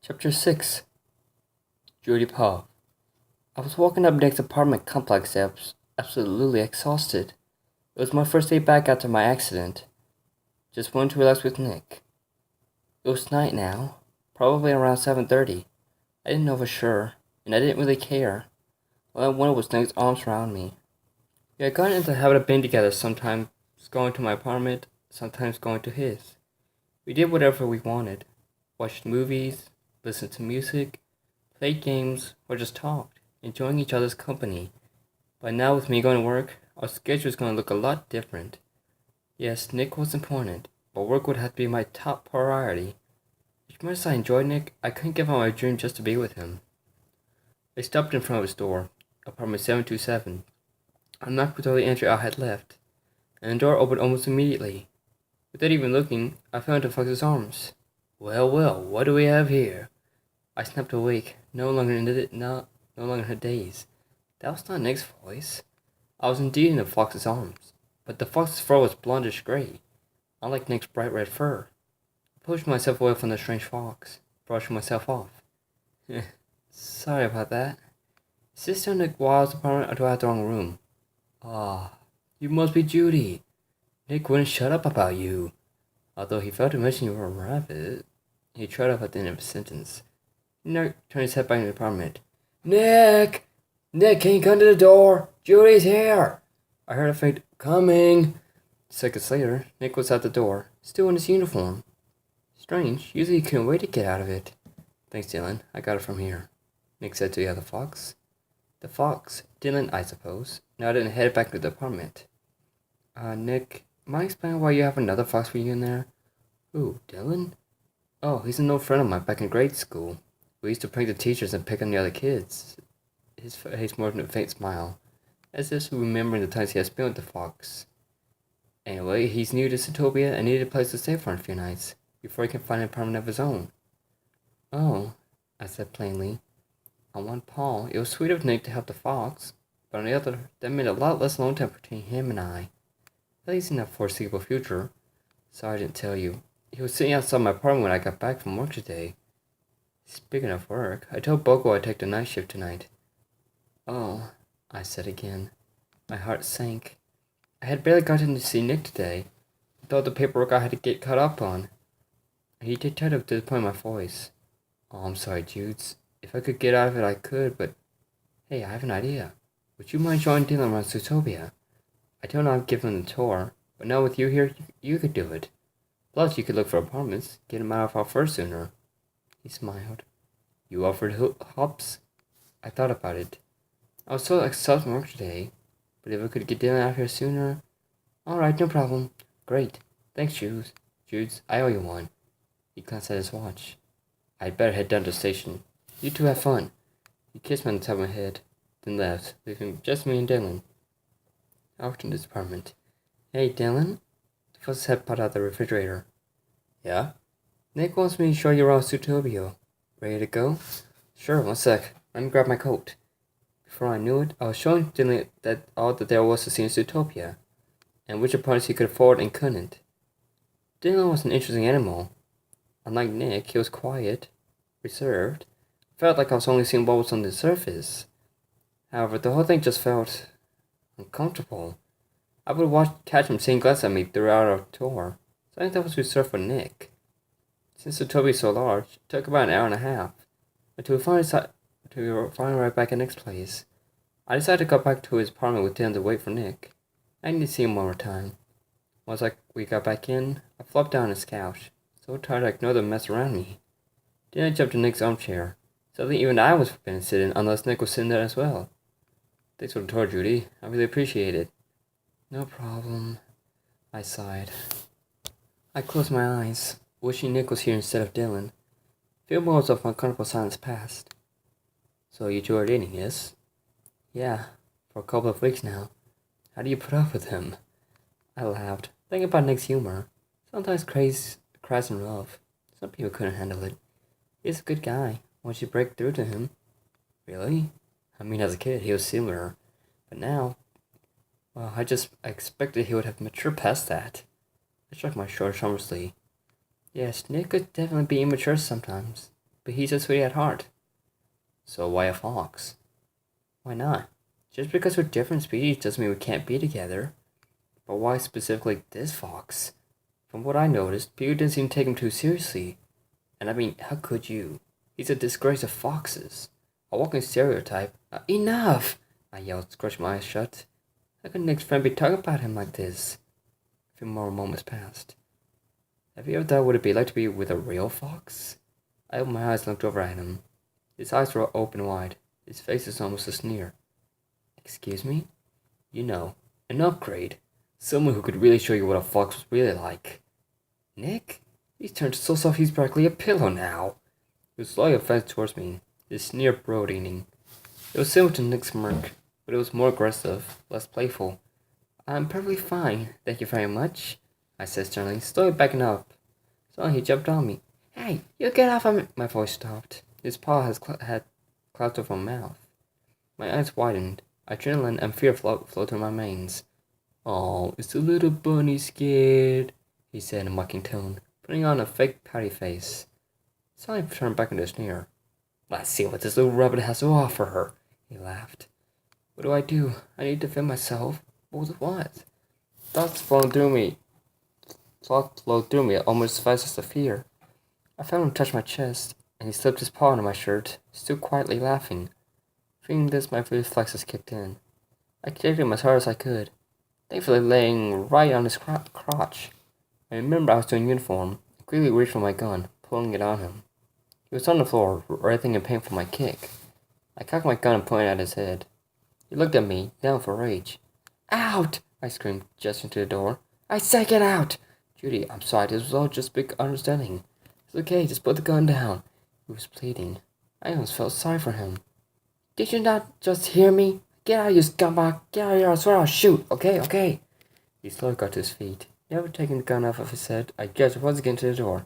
Chapter 6 Judy Pov. I was walking up Nick's apartment complex. I was absolutely exhausted. It was my first day back after my accident. Just wanted to relax with Nick. It was night now, probably around 7:30. I didn't know for sure, and I didn't really care. All I wanted was Nick's arms around me. We had gotten into the habit of being together, sometimes going to my apartment, sometimes going to his. We did whatever we wanted. Watched movies, listened to music, played games, or just talked, enjoying each other's company. But now with me going to work, our schedule is going to look a lot different. Yes, Nick was important, but work would have to be my top priority. As much as I enjoyed Nick, I couldn't give up my dream just to be with him. I stopped in front of his door, apartment 727. I knocked before the entry I had left, and the door opened almost immediately. Without even looking, I fell into Fox's arms. Well, well, what do we have here? I snapped awake, no longer in her daze. That was not Nick's voice. I was indeed in the fox's arms, but the fox's fur was blondish gray, unlike Nick's bright red fur. I pushed myself away from the strange fox, brushing myself off. Sorry about that. Is this still Nick Wild's apartment, or do I have the wrong room? Ah, you must be Judy. Nick wouldn't shut up about you. Although he failed to mention you were a rabbit. He tried up at the end of his sentence. Nick turned his head back in the apartment. Nick! Nick, can you come to the door? Judy's here! I heard a faint coming. Seconds later, Nick was at the door, still in his uniform. Strange, usually he couldn't wait to get out of it. Thanks, Dylan. I got it from here, Nick said to the other fox. The fox, Dylan, I suppose, nodded and headed back to the apartment. Nick, mind explaining why you have another fox for you in there? Who, Dylan? Oh, he's an old friend of mine back in grade school. We used to prank the teachers and pick on the other kids. His face more than a faint smile, as if remembering the times he had spent with the fox. Anyway, he's new to Zootopia and needed a place to stay for a few nights, before he can find an apartment of his own. Oh, I said plainly. On one paw, it was sweet of Nick to help the fox, but on the other, that meant a lot less alone time between him and I. At least in the foreseeable future. Sorry I didn't tell you. He was sitting outside my apartment when I got back from work today. Speaking of work, I told Boko I'd take the night shift tonight. Oh, I said again. My heart sank. I had barely gotten to see Nick today, with all the paperwork I had to get caught up on. He detected a disappointment in my voice. Oh, I'm sorry, Judes. If I could get out of it, I could, but hey, I have an idea. Would you mind joining Dylan around Zootopia? I don't know I've given him the tour, but now with you here, you could do it. Plus, you could look for apartments, get him out of our fur sooner. He smiled. You offered hops? I thought about it. I was so exhausted from work today, but if I could get Dylan out here sooner... Alright, no problem. Great. Thanks, Judes, I owe you one. He glanced at his watch. I'd better head down to the station. You two have fun. He kissed me on the top of my head, then left, leaving just me and Dylan. I walked into his apartment. Hey, Dylan? The fox's head popped out the refrigerator. Yeah? Nick wants me to show you around Zootopia. Ready to go? Sure, one sec. Let me grab my coat. Before I knew it, I was showing Dylan that all that there was to see in Zootopia, and which apartments he could afford and couldn't. Dylan was an interesting animal. Unlike Nick, he was quiet, reserved. Felt like I was only seeing what was on the surface. However, the whole thing just felt uncomfortable. I would catch him saying glances at me throughout our tour, something that was reserved for Nick. Since the Zootopia is so large, it took about an hour and a half until we were finally right back at Nick's place. I decided to go back to his apartment with Dylan to wait for Nick. I needed to see him one more time. Once we got back in, I flopped down on his couch, so tired I ignored the mess around me. Then I jumped to Nick's armchair. Suddenly even I was forbidden to sit in unless Nick was sitting there as well. Thanks for the tour, Judy. I really appreciate it. No problem, I sighed. I closed my eyes, wishing Nick was here instead of Dylan. Few moments of uncomfortable silence passed. So you two are dating, yes? Yeah, for a couple of weeks now. How do you put up with him? I laughed, thinking about Nick's humor. Sometimes cries and rough. Some people couldn't handle it. He's a good guy once you break through to him. Really? I mean, as a kid, he was similar. But now, well, I expected he would have matured past that. I shrugged my shoulders harmlessly. Yes, Nick could definitely be immature sometimes, but he's a sweetie at heart. So why a fox? Why not? Just because we're different species doesn't mean we can't be together. But why specifically this fox? From what I noticed, people didn't seem to take him too seriously. And I mean, how could you? He's a disgrace of foxes. A walking stereotype. Enough! I yelled, scratching my eyes shut. How could Nick's friend be talking about him like this? A few more moments passed. Have you ever thought what it'd be like to be with a real fox? I opened my eyes and looked over at him. His eyes were open wide. His face was almost a sneer. Excuse me? You know, an upgrade. Someone who could really show you what a fox was really like. Nick? He's turned so soft he's practically a pillow now. He was slowly advanced towards me, his sneer broadening. It was similar to Nick's smirk, but it was more aggressive, less playful. I'm perfectly fine, thank you very much, I said sternly, slowly backing up. Suddenly he jumped on me. Hey, you get off of me! My voice stopped. His paw had clouds over my mouth. My eyes widened. Adrenaline and fear flowed through my veins. Oh, is the little bunny scared? He said in a mocking tone, putting on a fake pouty face. Sally turned back into a sneer. Let's see what this little rabbit has to offer her, he laughed. What do? I need to defend myself. With what? Thoughts flowed through me almost as fast as the fear. I felt him touch my chest, and he slipped his paw into my shirt, still quietly laughing. Feeling this, my reflexes kicked in. I kicked him as hard as I could, thankfully laying right on his crotch. I remember I was still in uniform, and quickly reached for my gun, pulling it on him. He was on the floor, writhing in pain from my kick. I cocked my gun and pointed at his head. He looked at me, down for rage. Out! I screamed, gesturing to the door. I said get out! Judy, I'm sorry, this was all just big understanding. It's okay, just put the gun down. He was pleading. I almost felt sorry for him. Did you not just hear me? Get out, you scumbag! Get out of here, I swear I'll shoot! Okay? He slowly got to his feet. Never taking the gun off of his head, I gestured once again to the door.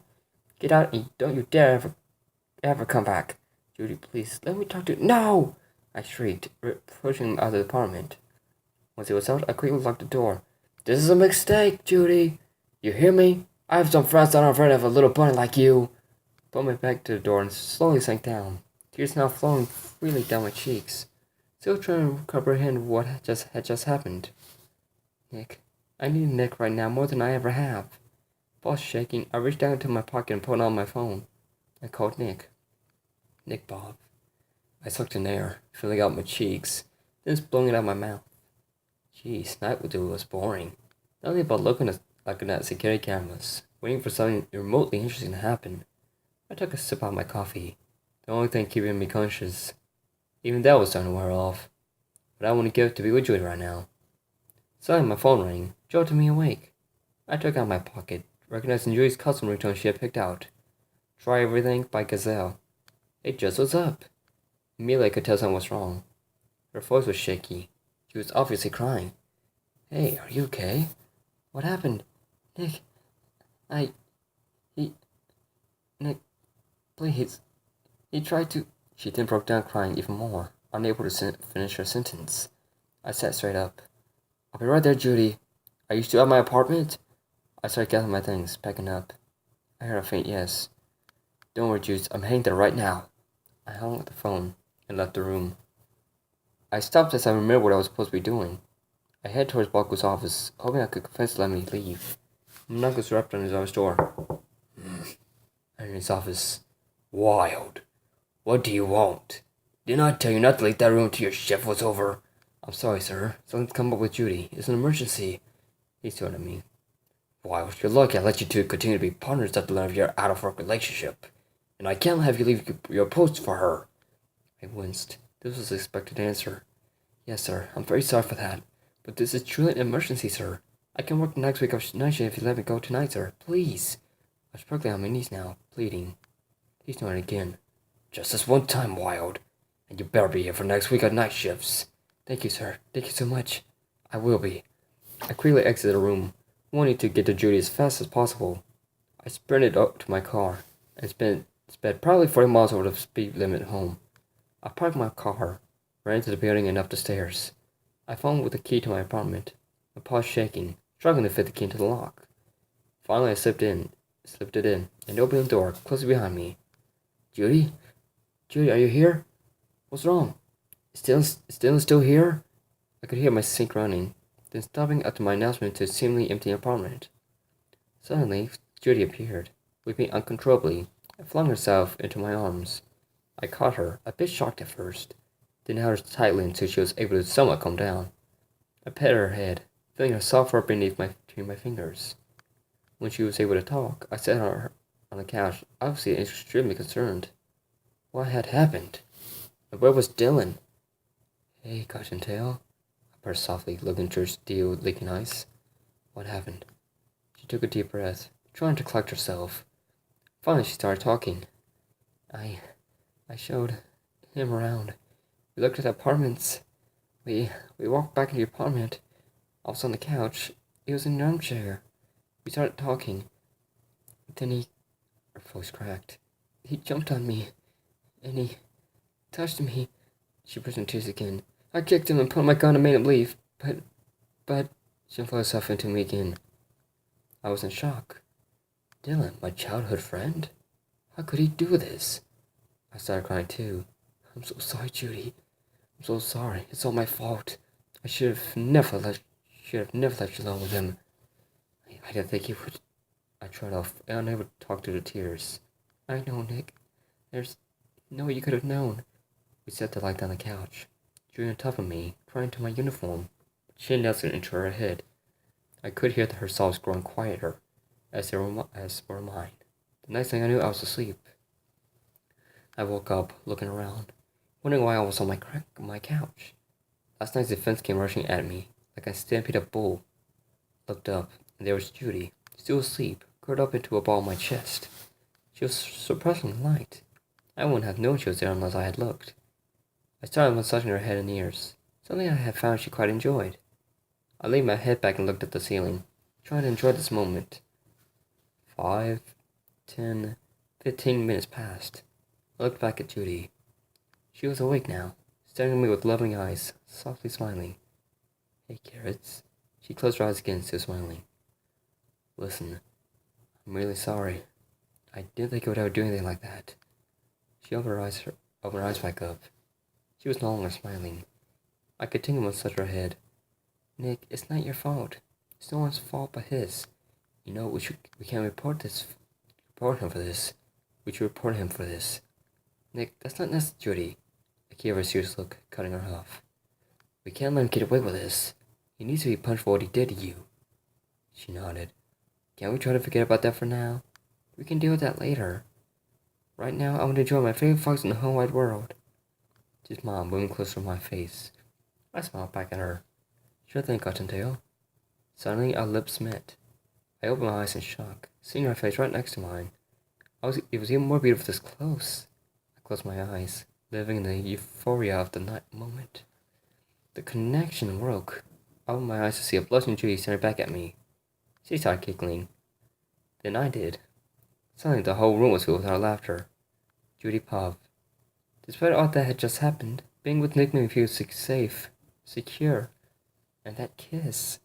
Get out and don't you dare ever come back. Judy, please, let me talk to you. No! I shrieked, pushing him out of the apartment. Once he was out, I quickly locked the door. This is a mistake, Judy! You hear me? I have some friends that aren't afraid of a little bunny like you. I pulled my back to the door and slowly sank down. Tears now flowing freely down my cheeks. Still trying to comprehend what had just happened. Nick. I need Nick right now more than I ever have. Paws shaking, I reached down into my pocket and pulled out my phone. I called Nick. Nick, Bob. I sucked in air, filling out my cheeks, then blowing it out my mouth. Geez, night with you was boring. Nothing but looking at security cameras, waiting for something remotely interesting to happen. I took a sip out of my coffee, the only thing keeping me conscious. Even that was starting to wear off. But I want to give to be with Judy right now. Suddenly my phone rang, jolting me awake. I took out my pocket, recognizing Judy's custom ringtone she had picked out. Try Everything by Gazelle. It just was up. Immediately I could tell something was wrong. Her voice was shaky. She was obviously crying. Hey, are you okay? What happened? Nick, Nick, please. He tried to... She then broke down crying even more, unable to finish her sentence. I sat straight up. I'll be right there, Judy. Are you still at my apartment? I started gathering my things, packing up. I heard a faint yes. Don't worry, Juice, I'm heading there right now. I hung up the phone and left the room. I stopped as I remembered what I was supposed to be doing. I headed towards Balko's office, hoping I could convince him to let me leave. My knuckles rapped on his office door. I'm in his office. Wild. What do you want? Didn't I tell you not to leave that room till your shift was over? I'm sorry, sir. Something's come up with Judy. It's an emergency. He stared at me. Wild, you're lucky I let you two continue to be partners at the end of your out-of-work relationship. And I can't have you leave your post for her. I winced. This was the expected answer. Yes, sir. I'm very sorry for that. But this is truly an emergency, sir. I can work next week of night shift if you let me go tonight, sir. Please. I was practically on my knees now, pleading. He snorted again. Just this one time, Wild. And you better be here for next week of night shifts. Thank you, sir. Thank you so much. I will be. I quickly exited the room, wanting to get to Judy as fast as possible. I sprinted up to my car and sped probably 40 miles over the speed limit home. I parked my car, ran into the building and up the stairs. I fumbled with the key to my apartment, my paws shaking, struggling to fit the key into the lock. Finally, I slipped it in, and opened the door closely behind me. Judy? Judy, are you here? What's wrong? Is Dylan still here? I could hear my sink running, then stopping after my announcement to a seemingly empty apartment. Suddenly, Judy appeared, weeping uncontrollably, and flung herself into my arms. I caught her, a bit shocked at first, then held her tightly until she was able to somewhat calm down. I petted her head, feeling her soft fur between my fingers. When she was able to talk, I sat her on the couch, obviously extremely concerned. What had happened? And where was Dylan? Hey, Cottontail, I purred softly, looking through her steel-leaking eyes. What happened? She took a deep breath, trying to collect herself. Finally, she started talking. I showed him around. We looked at the apartments. We walked back into the apartment. I was on the couch. He was in an armchair. We started talking. Then her voice cracked. He jumped on me, and he touched me. She burst into tears again. I kicked him and put my gun and made him leave. But, she flung herself into me again. I was in shock. Dylan, my childhood friend? How could he do this? I started crying too. I'm so sorry, Judy. I'm so sorry. It's all my fault. I should have never let you alone with him. I didn't think he would. I tried off, unable to talk through the tears. I know, Nick. There's no way you could have known. We sat there like on the couch, Judy on top of me, crying to my uniform. She nestled into her head. I could hear her sobs growing quieter, as were mine. The next thing I knew, I was asleep. I woke up, looking around, wondering why I was on my couch. Last night's events came rushing at me, like a stampede of bull. Looked up, and there was Judy, still asleep, curled up into a ball on my chest. She was surprisingly light. I wouldn't have known she was there unless I had looked. I started massaging her head and ears, something I had found she quite enjoyed. I laid my head back and looked at the ceiling, trying to enjoy this moment. 5, 10, 15 minutes passed. I looked back at Judy. She was awake now, staring at me with loving eyes, softly smiling. Hey, Carrots. She closed her eyes again, still smiling. Listen, I'm really sorry. I didn't think I would ever do anything like that. She opened her eyes back up. She was no longer smiling. I continued to massage her head. Nick, it's not your fault. It's no one's fault but his. You know, we can't report him for this. We should report him for this. Nick, that's not necessary, Judy. I gave her a serious look, cutting her off. We can't let him get away with this. He needs to be punished for what he did to you. She nodded. Can't we try to forget about that for now? We can deal with that later. Right now, I want to enjoy my favorite fox in the whole wide world. She smiled, moving closer to my face. I smiled back at her. Sure thing, Cottontail. Suddenly, our lips met. I opened my eyes in shock, seeing her face right next to mine. It was even more beautiful this close. I closed my eyes, living in the euphoria of the night moment. The connection broke. I opened my eyes to see a blushing Judy staring back at me. She started giggling. Then I did. Suddenly, the whole room was filled with our laughter. Judy puffed. Despite all that had just happened, being with Nick made me feel safe, secure. And that kiss.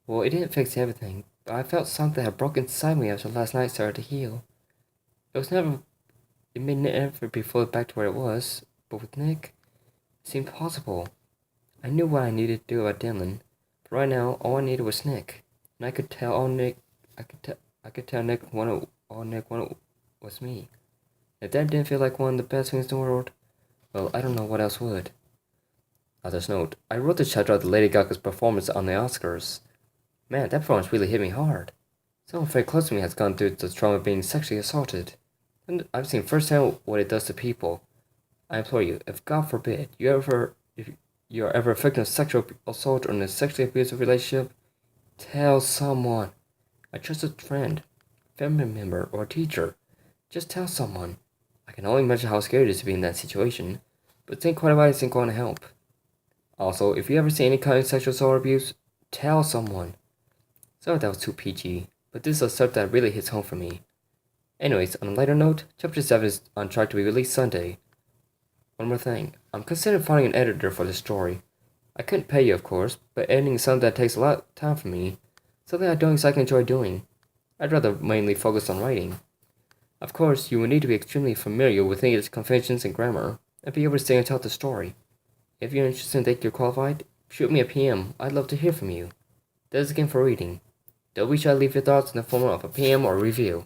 Well, it didn't fix everything, but I felt something had broken inside me after last night started to heal. It may never be fully back to where it was, but with Nick, it seemed possible. I knew what I needed to do about Dylan, but right now, all I needed was Nick. And I could tell Nick all Nick wanted was me. If that didn't feel like one of the best things in the world, well, I don't know what else would. On this note, I wrote the chapter of Lady Gaga's performance on the Oscars. Man, that performance really hit me hard. Someone very close to me has gone through the trauma of being sexually assaulted, and I've seen firsthand what it does to people. I implore you, if God forbid if you are ever a victim of sexual assault or in a sexually abusive relationship, tell someone. A trusted friend, family member, or teacher. Just tell someone. I can only imagine how scary it is to be in that situation, but think quite about it and going to help. Also, if you ever see any kind of sexual assault or abuse, tell someone. Sorry that was too PG, but this is a subject that really hits home for me. Anyways, on a lighter note, Chapter 7 is on track to be released Sunday. One more thing, I'm considering finding an editor for this story. I couldn't pay you, of course, but editing is something that takes a lot of time for me, something I don't exactly enjoy doing. I'd rather mainly focus on writing. Of course, you will need to be extremely familiar with English conventions and grammar, and be able to stay and tell the story. If you're interested in taking your qualified, shoot me a PM. I'd love to hear from you. That is again for reading. Don't be shy to leave your thoughts in the form of a PM or review.